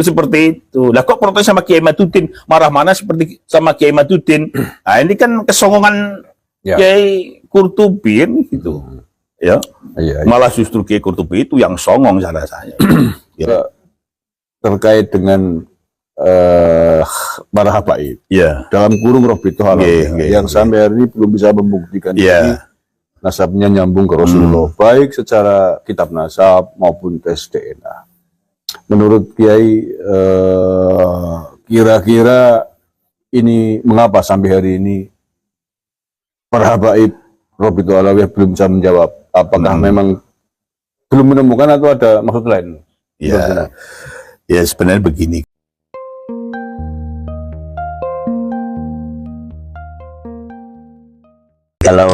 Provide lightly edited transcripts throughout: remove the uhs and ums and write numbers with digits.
Seperti itu. Lah kok protes sama Kiai Matutin, marah-marah seperti sama Kiai Matutin. Nah, ini kan kesongongan Kiai Qurtubi gitu. Ya. Malah justru Kiai Qurtubi itu yang songong cara saya. Ya. Terkait dengan para habaib. Dalam kurung Robito Halawi yang sampai hari ini belum bisa membuktikan ini nasabnya nyambung ke Rasulullah, baik secara kitab nasab maupun tes DNA. Menurut Kiai, kira-kira ini mengapa sampai hari ini para habaib Robito Halawi belum bisa menjawab? Apakah memang belum menemukan atau ada maksud lain? Ya sebenarnya begini. Kalau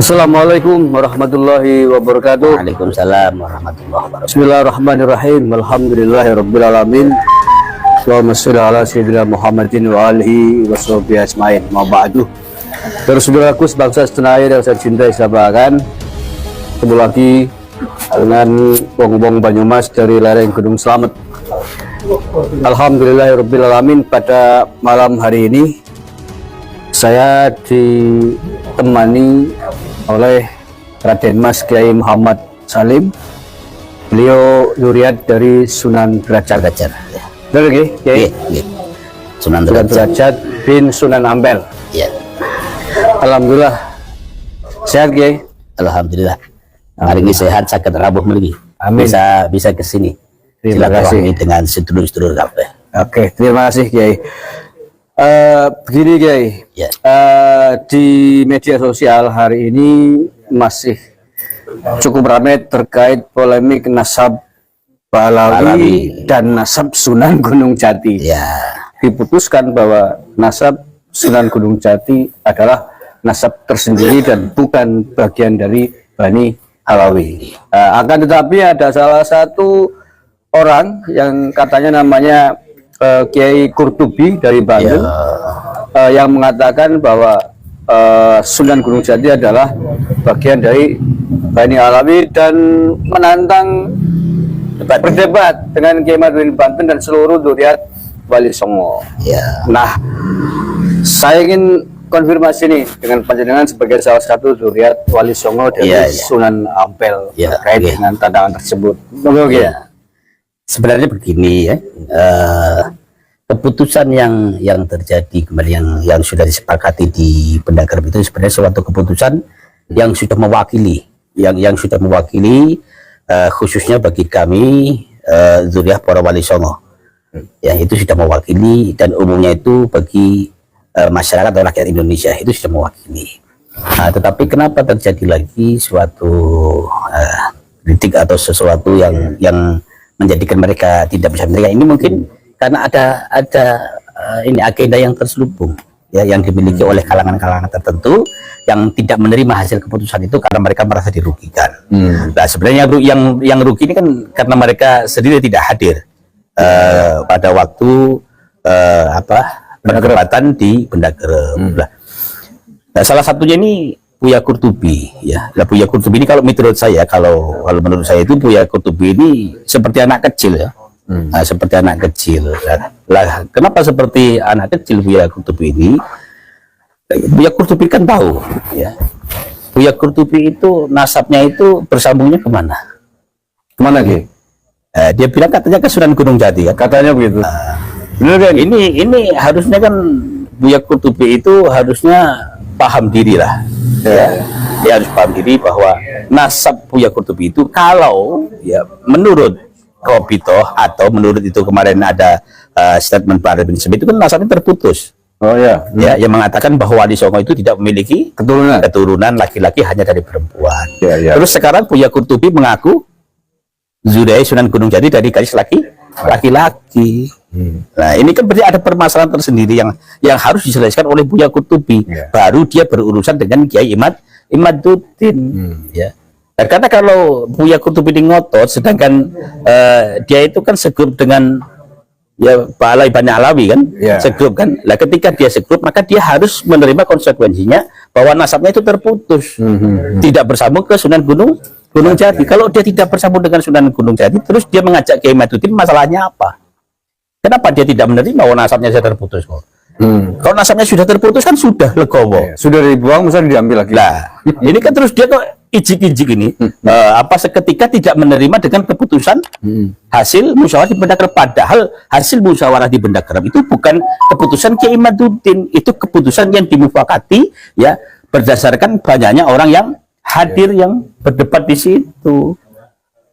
Assalamualaikum warahmatullahi wabarakatuh. Waalaikumsalam warahmatullahi wabarakatuh. Bismillahirrahmanirrahim. Alhamdulillahirabbil alamin. Allahumma shalli ala sayyidina Muhammadin wa alihi washabihi ajmain. Ma ba'du. Saudaraku sebangsa setanah air yang saya cintai, saya banggakan, ketemu lagi dengan Bong Banyumas dari lereng Gunung Slamet. Alhamdulillahirabbil alamin. Pada malam hari ini saya ditemani oleh Raden Mas Kiai Muhammad Salim. Beliau zuriat dari Sunan Derajat. Betul nggih, Kiai? Sunan Derajat bin Sunan Ampel. Iya. Alhamdulillah. Sehat, Kiai? Alhamdulillah. Hari ini sehat, sakit rabuh lagi. Amin. Bisa ke sini. Terima kasih dengan sedulur-sedulur kabeh. Oke, terima kasih, Kiai. Begini, Kiai. Di media sosial hari ini masih cukup ramai terkait polemik nasab Balawi dan nasab Sunan Gunung Jati. Diputuskan bahwa nasab Sunan Gunung Jati adalah nasab tersendiri dan bukan bagian dari Bani Halawi. Akan tetapi ada salah satu orang yang katanya namanya Kiai Qurtubi dari Bandung, yang mengatakan bahwa Sunan Gunung Jati adalah bagian dari Bani Halawi dan menantang berdebat dengan Kiai Matutin Banten dan seluruh zuriat Wali Songo. Nah, saya ingin konfirmasi nih dengan panjenengan sebagai salah satu zuriat Wali Songo dari Sunan Ampel terkait dengan tantangan tersebut. Sebenarnya begini ya, keputusan yang terjadi kemarin yang sudah disepakati di Pendakar itu sebenarnya suatu keputusan yang sudah mewakili, yang sudah mewakili khususnya bagi kami zuriat para Wali Songo, yang itu sudah mewakili dan umumnya itu bagi masyarakat atau rakyat Indonesia itu sudah mewakili. Nah, tetapi kenapa terjadi lagi suatu kritik atau sesuatu yang menjadikan mereka tidak bisa menerima ini? Mungkin karena ada ini agenda yang terselubung ya, yang dimiliki oleh kalangan-kalangan tertentu yang tidak menerima hasil keputusan itu karena mereka merasa dirugikan. Nah, sebenarnya yang rugi ini kan karena mereka sendiri tidak hadir pada waktu perdebatan di Pendakar. Nah, salah satunya ini Buya Qurtubi ya. Nah, Buya Qurtubi ini kalau menurut saya, kalau menurut saya itu Buya Qurtubi ini seperti anak kecil ya. Nah, seperti anak kecil. Lah, kenapa seperti anak kecil Buya Qurtubi ini? Buya Qurtubi kan tahu ya. Buya Qurtubi itu nasabnya itu bersambungnya kemana? Kemana, Ki? Dia bilang katanya ke Sunan Gunung Jati kan? Katanya begitu. Benar kan? Ini harusnya kan Buya Qurtubi itu harusnya paham diri lah. Dia harus paham diri bahwa nasab Buya Qurtubi itu kalau ya menurut Robito atau menurut itu kemarin ada statement Pak Arifin Smith itu kan nasabnya terputus. Ya, yang mengatakan bahwa Wali Songo itu tidak memiliki keturunan laki-laki, hanya dari perempuan. Terus sekarang Buya Qurtubi mengaku zuriat Sunan Gunung Jati dari garis laki-laki. Nah, ini kan berarti ada permasalahan tersendiri yang harus diselesaikan oleh Buya Qurtubi. Baru dia berurusan dengan Kiai Imaduddin. Ya. Nah, karena kalau Buya Qurtubi ngotot, sedangkan dia itu kan segrup dengan ya Balai Bani Halawi kan, segrup kan. Lah, ketika dia segrup, maka dia harus menerima konsekuensinya bahwa nasabnya itu terputus, tidak bersambung ke Sunan Gunung Gunung Jati. Kalau dia tidak bersambung dengan Sunan Gunung Jati, terus dia mengajak Kiai Maduddin, masalahnya apa? Kenapa dia tidak menerima? Oh, nasabnya sudah terputus kok. Kalau nasabnya sudah terputus kan sudah legowo. Sudah dibuang, masa diambil lagi. Nah, ini kan terus dia kok ijik-ijik ini, seketika tidak menerima dengan keputusan hasil musyawarah di Benda Kerep. Padahal hasil musyawarah di Benda Kerep itu bukan keputusan Kiai Maduddin, itu keputusan yang dimufakati ya berdasarkan banyaknya orang yang hadir yang berdebat di situ.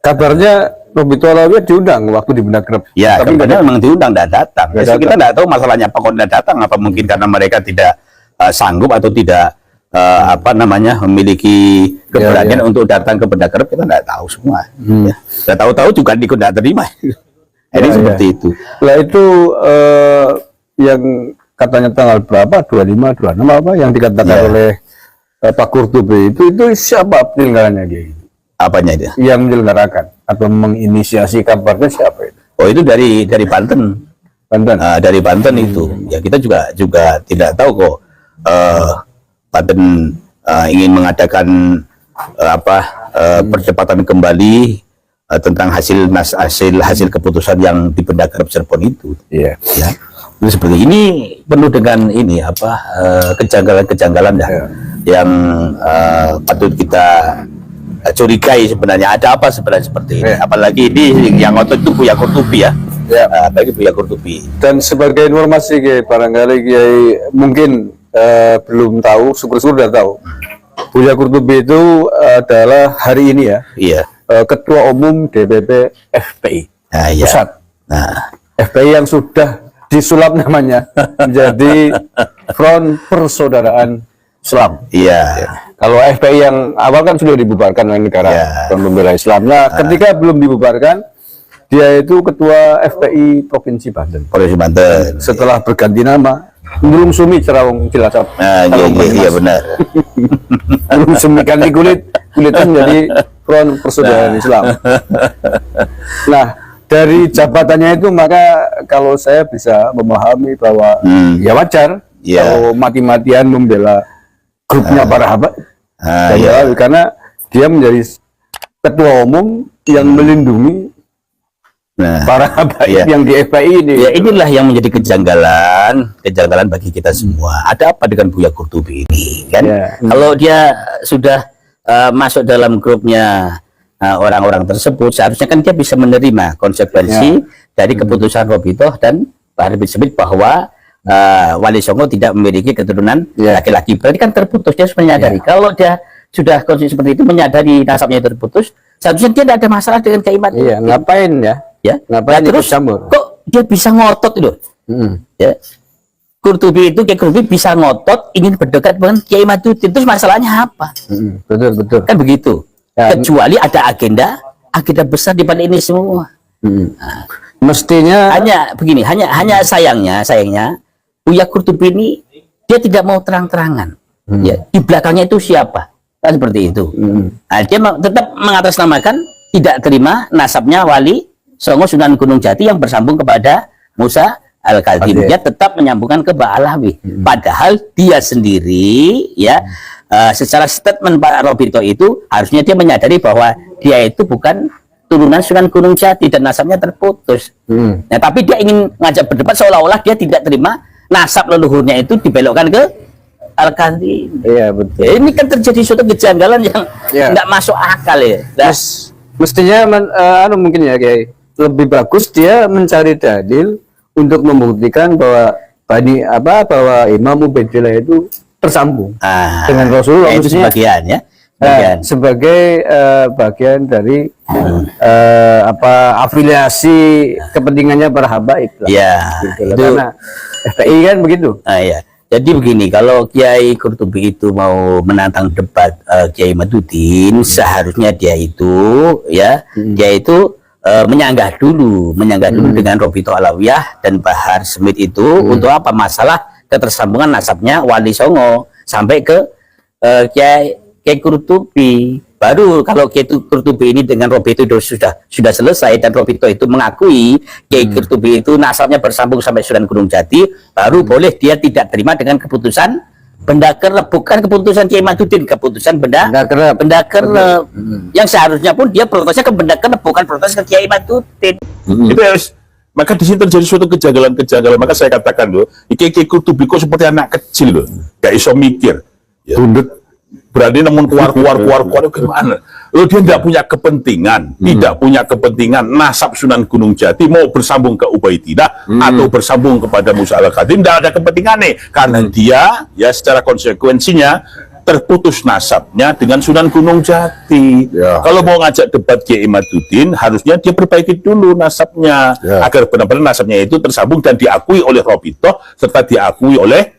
Kabarnya Robito Alawiyah diundang waktu di Benda Kerep. Ya, tapi katanya memang diundang, tidak datang. Nggak Kita tidak tahu masalahnya apa kok tidak datang. Apa mungkin karena mereka tidak sanggup atau tidak memiliki keberanian untuk datang ke Benda Kerep, kita tidak tahu semua. Ya. Kita tahu-tahu juga ikut tidak terima. Ini seperti itu. Lah itu yang katanya tanggal berapa? 25, 26 apa yang dikatakan oleh Pak Qurtubi itu siapa penyelenggaranya dia? Apanya itu? Yang menyelenggarakan atau menginisiasi kabarnya siapa itu? Oh, itu dari Banten. Banten. Dari Banten itu. Ya kita juga tidak tahu kok Banten ingin mengadakan perdebatan kembali tentang hasil keputusan yang di Benda Kerep Cirebon itu. Iya. Ya. Jadi seperti ini penuh dengan ini kejanggalan-kejanggalan yang patut kita curigai sebenarnya. Ada apa sebenarnya seperti ini? Apalagi ini yang ngotot itu Buya Qurtubi ya. Bagi Buya Qurtubi. Dan sebagai informasi Kiai, barangkali Kiai mungkin belum tahu, syukur-syukur sudah tahu. Buya Qurtubi itu adalah hari ini ya. Iya. Ketua Umum DPP FPI Pusat. FPI yang sudah disulap namanya menjadi Front Persaudaraan Islam. Iya. Kalau FPI yang awal kan sudah dibubarkan oleh negara, Front Pembela Islam. Nah, ketika belum dibubarkan, dia itu ketua FPI Provinsi Banten. Provinsi Banten. Setelah berganti nama, Nulung Sumi Cerawung Cilacap. Iya benar. Nulung Sumi ganti kulitnya menjadi Front Persaudaraan Islam. Nah, dari jabatannya itu maka kalau saya bisa memahami bahwa ya wajar kalau mati-matian membela grupnya para habaib. Karena dia menjadi ketua umum yang melindungi para habaib yang di FPI ini. Ya, inilah yang menjadi kejanggalan bagi kita semua. Ada apa dengan Buya Qurtubi ini kan? Kalau dia sudah masuk dalam grupnya orang-orang tersebut, seharusnya kan dia bisa menerima konsekuensi dari keputusan Robitoh dan Pak Habib Smith bahwa Wali Songo tidak memiliki keturunan laki-laki. Berarti kan terputus. Dia harus menyadari. Kalau dia sudah kondisi seperti itu, menyadari nasabnya terputus, seharusnya dia tidak ada masalah dengan Kiai Maduddin. Iya, ngapain ya? Ngapain terus campur? Kok dia bisa ngotot itu? Ya. Qurtubi itu, Kiai Qurtubi bisa ngotot ingin berdekat dengan Kiai Maduddin. Terus masalahnya apa? Betul. Kan begitu. Kecuali ada agenda besar di balik ini semua. Mestinya hanya begini, hanya sayangnya Buya Qurtubi ini dia tidak mau terang-terangan. Ya, di belakangnya itu siapa? Kan seperti itu. Dia tetap mengatasnamakan tidak terima nasabnya Wali Songo Sunan Gunung Jati yang bersambung kepada Musa Al-Kadzim. Dia tetap menyambungkan ke Mbak Alawi. Padahal dia sendiri secara statement Pak Robito itu harusnya dia menyadari bahwa dia itu bukan turunan Sunan Gunung Jati dan nasabnya terputus. Nah, tapi dia ingin ngajak berdebat seolah-olah dia tidak terima nasab leluhurnya itu dibelokkan ke Al-Kadzim. Iya, betul. Ini kan terjadi suatu kejanggalan yang tidak masuk akal ya. Mestinya mungkin ya Kiai, lebih bagus dia mencari dalil untuk membuktikan bahwa bahwa Imam Ubaidillah itu tersambung dengan Rasulullah. Itu sebagian ya. Sebagai bagian dari afiliasi kepentingannya para habaib lah. Ya, gitu. Karena FPI kan begitu. Jadi begini, kalau Kiai Qurtubi itu mau menantang debat Kiai Maduddin, seharusnya dia itu menyanggah dulu dengan Robito Alawiyah dan Bahar Smith itu untuk apa? Masalah ketersambungan nasabnya Wali Songo sampai ke Kiai Qurtubi. Baru kalau Kiai Qurtubi ini dengan Robito itu sudah selesai dan Robito itu mengakui Kiai Qurtubi itu nasabnya bersambung sampai Sunan Gunung Jati, baru boleh dia tidak terima dengan keputusan Pendakar bukan keputusan Kiai Maduddin, keputusan Pendakar yang seharusnya pun dia protesnya ke Pendakar, bukan protes ke Kiai Maduddin. Itu harus, maka di sini terjadi suatu kejanggalan. Maka saya katakan loh, Kiai Qurtubi kok seperti anak kecil loh, gak iso mikir. Ya. Tunduk, berani namun keluar gimana? Loh, dia tidak punya kepentingan, nasab Sunan Gunung Jati mau bersambung ke Ubaidillah atau bersambung kepada Musa al-Khadim, tidak ada kepentingan nih, karena dia ya secara konsekuensinya terputus nasabnya dengan Sunan Gunung Jati. Kalau mau ngajak debat Kiai Maduddin, harusnya dia perbaiki dulu nasabnya, agar benar-benar nasabnya itu tersambung dan diakui oleh Robitoh serta diakui oleh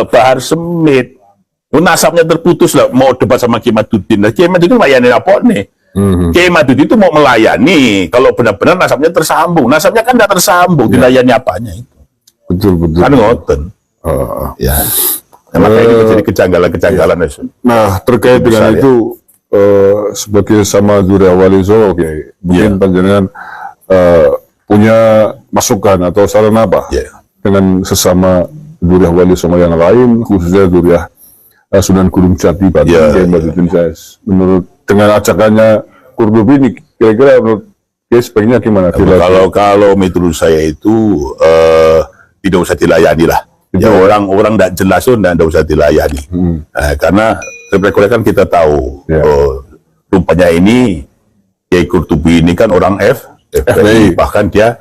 Bahar Smith. Nasabnya terputus lah, mau debat sama Kiai Maduddin. Nah, Kiai Maduddin melayani apa nih? Kiai Maduddin itu mau melayani kalau benar-benar nasabnya tersambung. Nasabnya kan tidak tersambung, dilayani apanya itu? Betul. Kan ngoten. Ya. Maka ini menjadi kejanggalan. Nah, terkait dengan itu, sebagai sama Durya Wali Songo, mungkin panjenengan punya masukan atau saran apa dengan sesama Durya Wali Songo yang lain, khususnya Durya Sunan Gunung Jati, Kiai Maduddin Sais. Menurut dengan ajakannya Qurtubi ini, kira-kira menurut Kiai sebaiknya gimana? Kalau menurut saya itu tidak usah dilayani lah. Ya, orang tidak jelas itu tidak usah dilayani. Karena kan kita tahu rupanya ini Kiai Qurtubi ini kan orang FPI, bahkan dia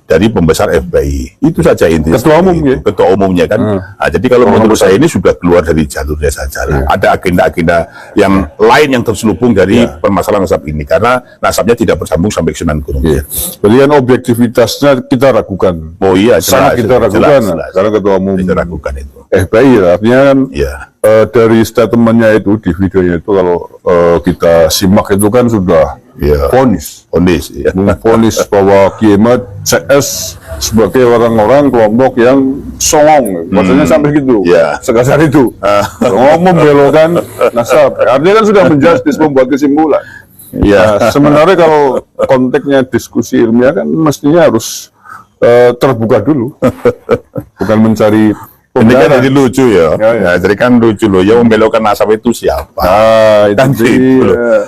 dari pembesar FPI. Itu saja intinya. Ketua umumnya kan. Jadi kalau menurut saya ini sudah keluar dari jalurnya saja. Ada agenda-agenda yang lain yang terselubung dari permasalahan nasab ini, karena nasabnya tidak bersambung sampai Sunan Gunung. Jadi kan objektivitasnya kita ragukan. Oh iya, sangat kita ragukan. Karena ketua umum kita ragukan itu. FPI artinya kan dari statementnya itu di videonya itu kalau kita simak itu kan sudah vonis bahwa Kiai CS sebagai orang-orang kelompok yang songong, maksudnya sampai gitu, sekasar itu, membelokkan nasab. Artinya kan sudah menjustis, membuat kesimpulan. Sebenarnya kalau konteksnya diskusi ilmiah kan mestinya harus terbuka dulu, bukan mencari. Ini kan jadi lucu ya. Jadi kan lucu loh. Ya, membelokkan nasab itu siapa?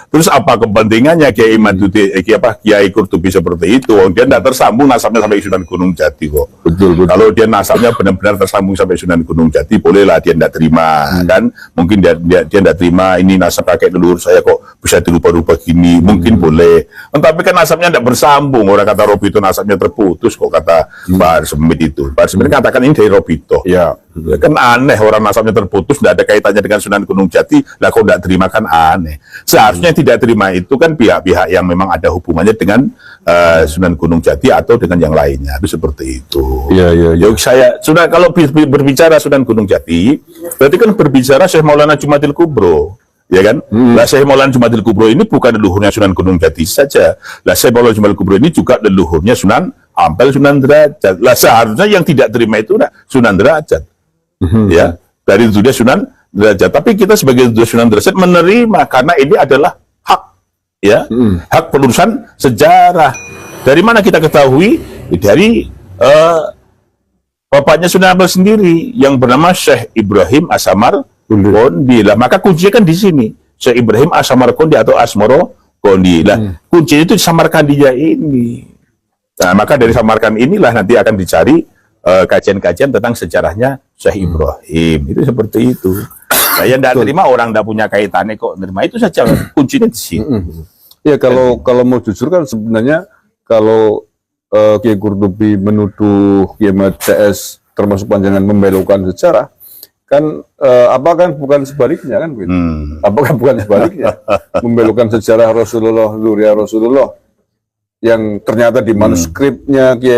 Terus apa kepentingannya Kiai Maduddin, Kiai Qurtubi seperti itu? Dia tidak tersambung nasabnya sampai Sunan Gunung Jati kok. Betul. Kalau dia nasabnya benar-benar tersambung sampai Sunan Gunung Jati, bolehlah dia tidak terima, kan? Mungkin dia tidak terima ini nasab kakek leluhur saya kok bisa dirubah-rubah gini. Mungkin boleh. Tapi kan nasabnya tidak bersambung. Orang kata Robito nasabnya terputus kok, kata Bahar Smith itu. Bahar Smith katakan ini dari Robito. Kan aneh, orang nasabnya terputus, tidak ada kaitannya dengan Sunan Gunung Jati, lah kok tidak terima, kan aneh. Seharusnya tidak terima itu kan pihak-pihak yang memang ada hubungannya dengan Sunan Gunung Jati atau dengan yang lainnya, itu seperti itu. Saya sudah, kalau berbicara Sunan Gunung Jati, berarti kan berbicara Syekh Maulana Jumatil Kubro, ya kan? Lah Syekh Maulana Jumatil Kubro ini bukan leluhurnya Sunan Gunung Jati saja. Lah Syekh Maulana Jumatil Kubro ini juga leluhurnya Sunan Ampel, Sunan Derajat. Lah seharusnya yang tidak terima itu Sunan Derajat. Ya, dari itu dia Sunan Derajat. Tapi kita sebagai Sunan Derajat menerima karena ini adalah hak, hak penerusan sejarah. Dari mana kita ketahui? Dari bapaknya Sunan Ampel sendiri yang bernama Syekh Ibrahim Asamar Kondi. Lah maka kuncinya kan di sini, Syekh Ibrahim Asamar Kondi atau Asmoro Kondi. Lah kuncinya itu di Samarkandia ini. Nah, maka dari Samarkand inilah nanti akan dicari kajian-kajian tentang sejarahnya Syekh Ibrahim. Itu seperti itu. Nah, yang tidak terima orang tidak punya kaitannya kok terima, itu saja kuncinya di sini. Ya kalau mau jujur kan sebenarnya kalau Kiai Qurtubi menuduh Kiai CS termasuk panjangan membelokkan sejarah, kan apakah bukan sebaliknya kan begitu? Apakah bukan sebaliknya membelokkan sejarah Rasulullah, Dzurriyyah Rasulullah yang ternyata di manuskripnya Kiai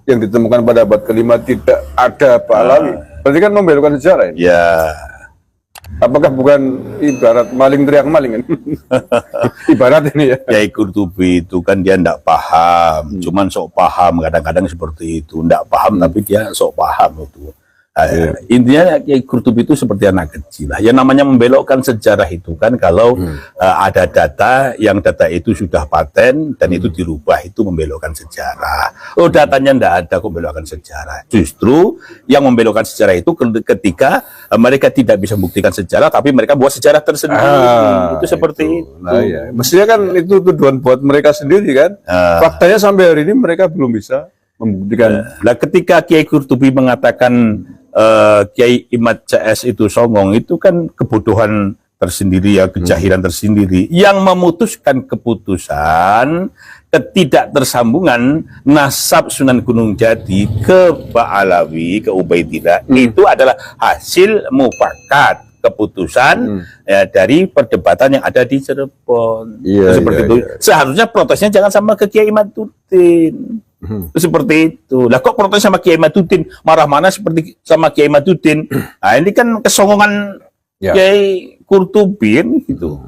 yang ditemukan pada abad kelima tidak ada Pahlawi. Berarti kan membelokkan sejarah ini. Apakah bukan ibarat maling teriak maling kan? Ibarat ini ya. Kiai Qurtubi itu kan dia tidak paham, cuman sok paham, kadang-kadang seperti itu. Tidak paham tapi dia sok paham itu. Intinya Kiai Qurtubi itu seperti anak kecil lah. Yang namanya membelokkan sejarah itu kan kalau ada data yang data itu sudah paten dan itu dirubah, itu membelokkan sejarah. Oh, datanya ndak ada kok membelokkan sejarah. Justru yang membelokkan sejarah itu ketika mereka tidak bisa membuktikan sejarah tapi mereka buat sejarah tersendiri. Itu seperti itu. Nah, ya. Mestinya kan itu tuduhan buat mereka sendiri kan. Faktanya sampai hari ini mereka belum bisa membuktikan. Nah, ketika Kiai Qurtubi mengatakan Kiai Imad CS itu songong, itu kan kebodohan tersendiri ya, kejahilan tersendiri yang memutuskan keputusan ketidaktersambungan nasab Sunan Gunung Jati ke Ba'alawi, ke Ubaidillah, itu adalah hasil mufakat keputusan ya, dari perdebatan yang ada di Cirebon. Seperti itu. Seharusnya protesnya jangan sama ke Kiai Imaduddin. Seperti itu. Lah kok protes sama Kiai Imaduddin, marah-marah seperti sama Kiai Imaduddin. Nah, ini kan kesongongan Kiai Qurtubi gitu.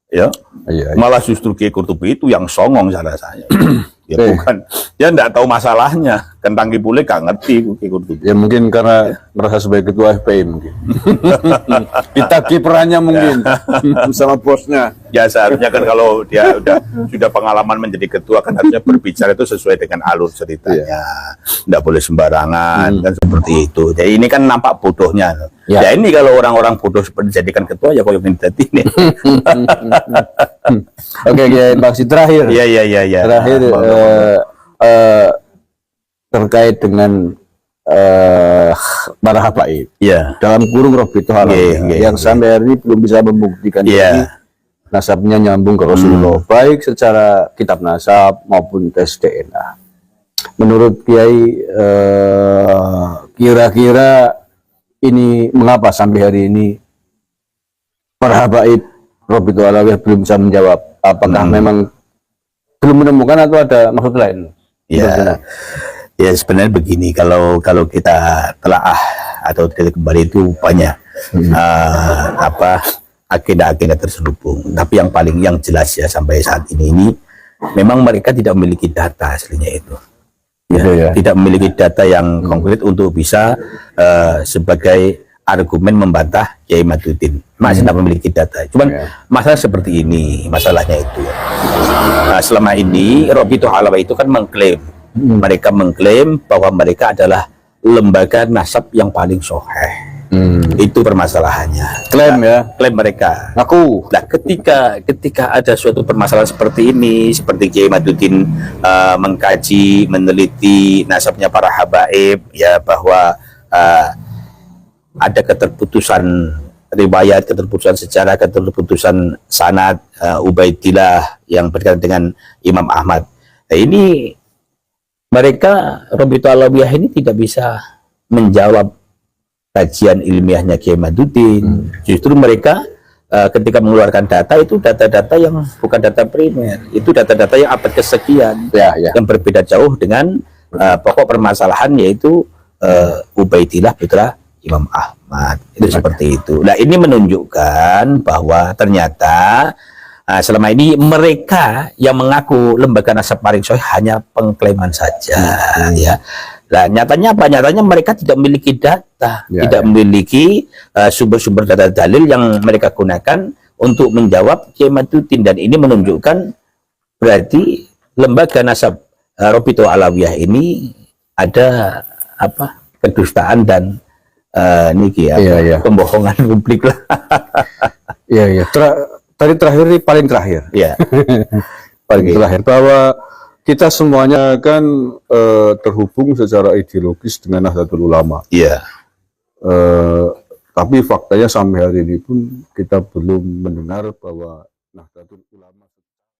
Ya. Malah justru Kiai Qurtubi itu yang songong cara saya. Ya bukan. Ya enggak tahu masalahnya. Kentang Kipule gak ngerti Kiai Qurtubi. Ya mungkin karena merasa sebagai ketua FPI mungkin. Ditagih perannya mungkin sama bosnya. Ya seharusnya kan kalau dia sudah pengalaman menjadi ketua kan harusnya berbicara itu sesuai dengan alur ceritanya. Enggak boleh sembarangan kan seperti itu. Jadi ini kan nampak bodohnya. Ya ini kalau orang-orang bodoh seperti dijadikan ketua ya koyo minta ini. Oke, Bang terakhir. Iya. Terakhir terkait dengan para habaib. Dalam kurung Robitul Alawiah yang sampai hari ini belum bisa membuktikan ini nasabnya nyambung ke Rasulullah, baik secara kitab nasab maupun tes DNA. Menurut Kiai, kira-kira ini mengapa sampai hari ini para habaib Robitul Alawiah belum bisa menjawab? Apakah memang belum menemukan atau ada maksud lain? Ya sebenarnya begini, kalau kita telaah atau tidak kembali itu banyak agenda-agenda terselubung. Tapi yang jelas ya sampai saat ini memang mereka tidak memiliki data aslinya itu. Tidak memiliki data yang konkret untuk bisa sebagai argumen membantah Kiai Imaduddin. Masih tidak memiliki data. Cuman masalah seperti ini, masalahnya itu. Nah, selama ini Robitul Alawiah itu kan mereka mengklaim bahwa mereka adalah lembaga nasab yang paling soheh. Itu permasalahannya. Klaim mereka. Aku. Nah, ketika ada suatu permasalahan seperti ini, seperti Kiai Imaduddin mengkaji, meneliti nasabnya para habaib, ya bahwa ada keterputusan riwayat, keterputusan sejarah, keterputusan sanad Ubaidillah yang berkaitan dengan Imam Ahmad. Nah, ini mereka Robitul Alawiah ini tidak bisa menjawab kajian ilmiahnya Kiai Imaduddin. Justru mereka ketika mengeluarkan data itu data-data yang bukan data primer, itu data-data yang abad kesekian, yang berbeda jauh dengan pokok permasalahan yaitu Ubaidillah putra Imam Ahmad. Itu seperti itu. Nah, ini menunjukkan bahwa ternyata selama ini mereka yang mengaku lembaga nasab paling sahih hanya pengklaiman saja, ya. Nah, nyatanya apa? Nyatanya mereka tidak memiliki data, tidak memiliki sumber-sumber data dalil yang mereka gunakan untuk menjawab Kiai Imaduddin, dan ini menunjukkan berarti lembaga nasab Robitul Alawiah ini ada kedustaan dan pembohongan publik lah. Tadi terakhir ini paling terakhir. Paling terakhir bahwa kita semuanya kan terhubung secara ideologis dengan Nahdlatul Ulama. Tapi faktanya sampai hari ini pun kita belum mendengar bahwa Nahdlatul Ulama